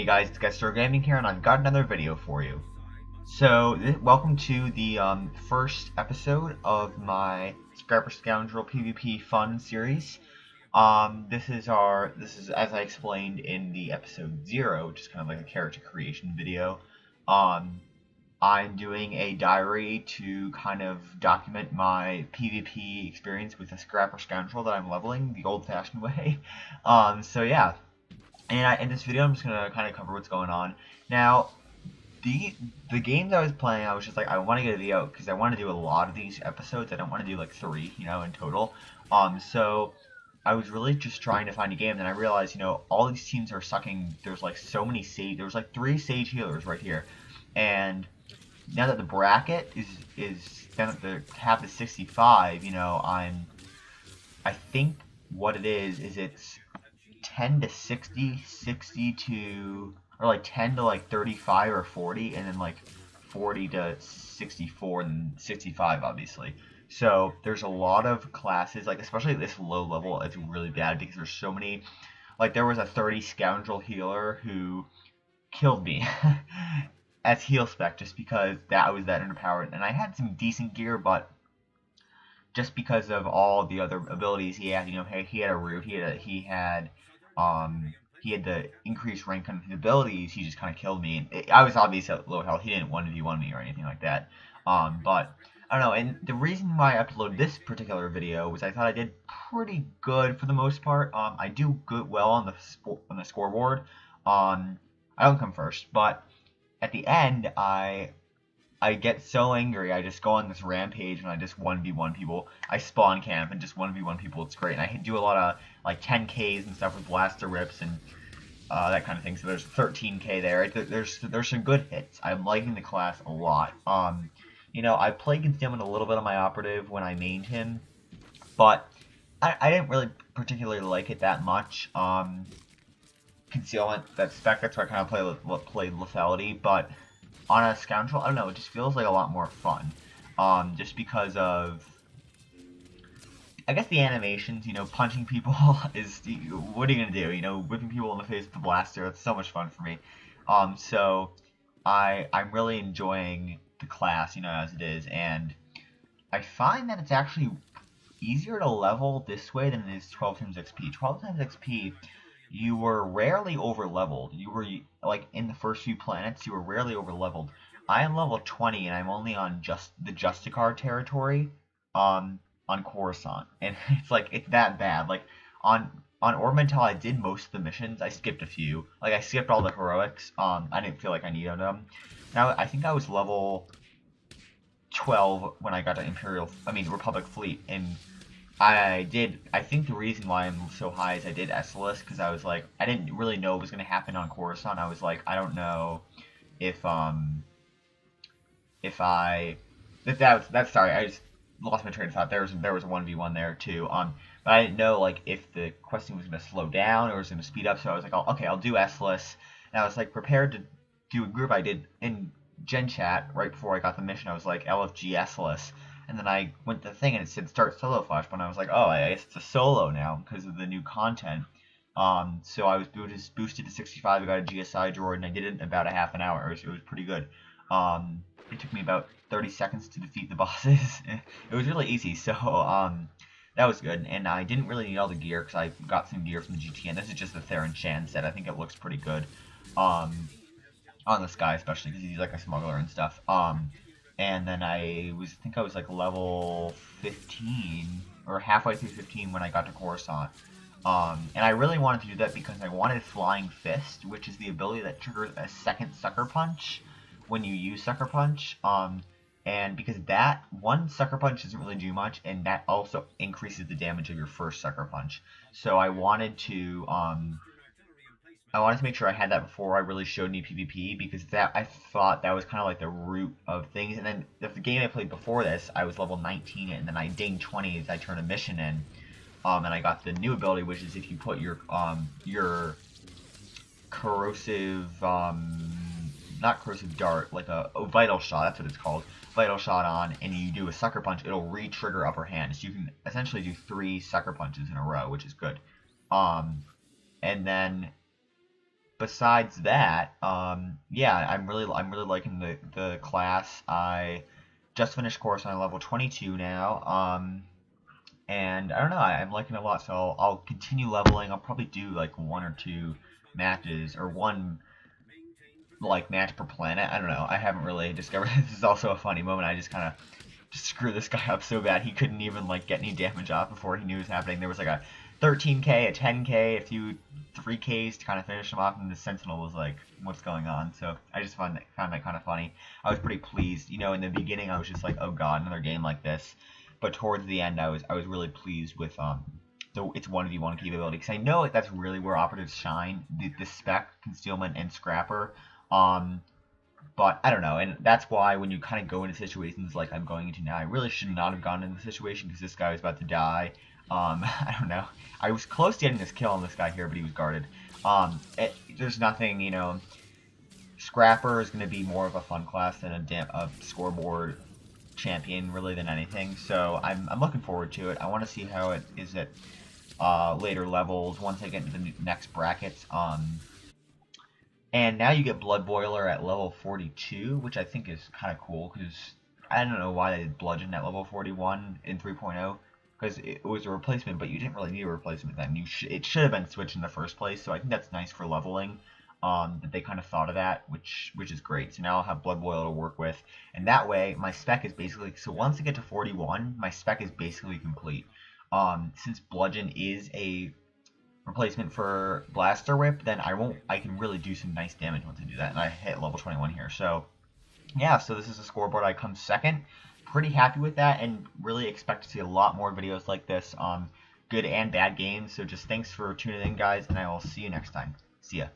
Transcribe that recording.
guys, it's Gestro Gaming here, and I've got another video for you. So, welcome to the first episode of my Scoundrel PvP fun series. This is as I explained in the episode 0, which is kind of like a character creation video. I'm doing a diary to kind of document my PvP experience with a Scoundrel that I'm leveling the old-fashioned way. So yeah. And in this video, I'm just gonna kind of cover what's going on. Now, the games I was playing, I was just like, I want to get a video because I want to do a lot of these episodes. I don't want to do like 3, in total. So I was really just trying to find a game, and I realized, all these teams are sucking. There's like so many sage. There's like 3 sage healers right here, and now that the bracket is down at the half the 65, I think what it is it's 10 to 60, 60 to, or like 10 to like 35 or 40, and then like 40 to 64 and 65 obviously. So there's a lot of classes, like especially at this low level, it's really bad because there's so many. Like there was a 30 Scoundrel healer who killed me as heal spec just because that was that underpowered, and I had some decent gear, but just because of all the other abilities he had, he had a root, he had the increased rank on his abilities. He just kind of killed me. I was obviously at low health. He didn't 1v1 me or anything like that. But I don't know. And the reason why I uploaded this particular video was I thought I did pretty good for the most part. I do well on the scoreboard. I don't come first, but at the end I get so angry, I just go on this rampage and I just 1v1 people. I spawn camp and just 1v1 people. It's great. And I do a lot of like 10Ks and stuff with blaster rips and that kind of thing. So there's 13K there. There's some good hits. I'm liking the class a lot. I played against him in a little bit of my operative when I mained him, but I didn't really particularly like it that much. Concealment, that's spec. That's where I kind of played lethality, but on a Scoundrel, I don't know, it just feels like a lot more fun. Just because of, I guess, the animations, punching people is, what are you going to do? Whipping people in the face with the blaster, it's so much fun for me. So I'm really enjoying the class, as it is, and I find that it's actually easier to level this way than it is 12 times XP. 12 times XP, you were rarely over leveled. You were like in the first few planets, you were rarely over leveled. I am level 20 and I'm only on just the Justicar territory on Coruscant, and it's that bad. Like on Orbital, I did most of the missions. I skipped a few. Like I skipped all the heroics. I didn't feel like I needed them. Now I think I was level 12 when I got to Republic Fleet, and I think the reason why I'm so high is I did S-list because I was like, I didn't really know what was going to happen on Coruscant. I was like, I don't know sorry, I just lost my train of thought. There was a 1v1 there too. But I didn't know like if the questing was going to slow down or was going to speed up. So I was like, oh, okay, I'll do S-list. And I was like prepared to do a group. I did in Gen Chat right before I got the mission. I was like LFG S-list. And then I went to the thing and it said start solo flash, but I was like, oh, I guess it's a solo now because of the new content. So I was boosted to 65. I got a GSI droid and I did it in about a half an hour. It was pretty good. It took me about 30 seconds to defeat the bosses. It was really easy. So that was good. And I didn't really need all the gear because I got some gear from the GTN. This is just the Theron Shan set. I think it looks pretty good on this guy, especially because he's like a smuggler and stuff. And then I think I was like level 15 or halfway through 15 when I got to Coruscant. And I really wanted to do that because I wanted Flying Fist, which is the ability that triggers a second Sucker Punch when you use Sucker Punch. And because that one Sucker Punch doesn't really do much, and that also increases the damage of your first Sucker Punch. So I wanted to make sure I had that before I really showed any PvP, because I thought that was kind of like the root of things. And then the game I played before this, I was level 19, and then I dinged 20 as I turned a mission in. And I got the new ability, which is if you put your corrosive, not corrosive dart, like a vital shot, that's what it's called, vital shot on, and you do a sucker punch, it'll re-trigger upper hand. So you can essentially do 3 sucker punches in a row, which is good. And then besides that, yeah, I'm really liking the class. I just finished course on level 22 now. And I don't know, I'm liking it a lot. So I'll continue leveling. I'll probably do like 1 or 2 matches, or one like match per planet. I don't know. I haven't really discovered. This is also a funny moment. I just kind of just screw this guy up so bad he couldn't even like get any damage off before he knew it was happening. There was like a 13k, a 10k, a few 3ks to kind of finish him off, and the Sentinel was like, "What's going on?" So I just found that kind of funny. I was pretty pleased. You know, in the beginning I was just like, "Oh God, another game like this," but towards the end I was really pleased with it's 1v1 capability, because I know that's really where operatives shine. The spec, concealment, and scrapper. But I don't know, and that's why when you kind of go into situations like I'm going into now, I really should not have gone into the situation because this guy was about to die. I don't know. I was close to getting this kill on this guy here, but he was guarded. There's nothing, you know. Scrapper is going to be more of a fun class than a scoreboard champion, really, than anything. So I'm looking forward to it. I want to see how it is at later levels once I get into the next brackets. And now you get Blood Boiler at level 42, which I think is kind of cool, because I don't know why they did Bludgeon at level 41 in 3.0, because it was a replacement, but you didn't really need a replacement then. It should have been switched in the first place, so I think that's nice for leveling, that they kind of thought of that, which is great. So now I'll have Blood Boiler to work with, and that way my spec is basically, so once I get to 41, my spec is basically complete. Since Bludgeon is a replacement for Blaster Whip, then I can really do some nice damage once I do that, and I hit level 21 here. So yeah, so this is a scoreboard. I come second. Pretty happy with that, and really expect to see a lot more videos like this, good and bad games. So just thanks for tuning in, guys, and I will see you next time. See ya.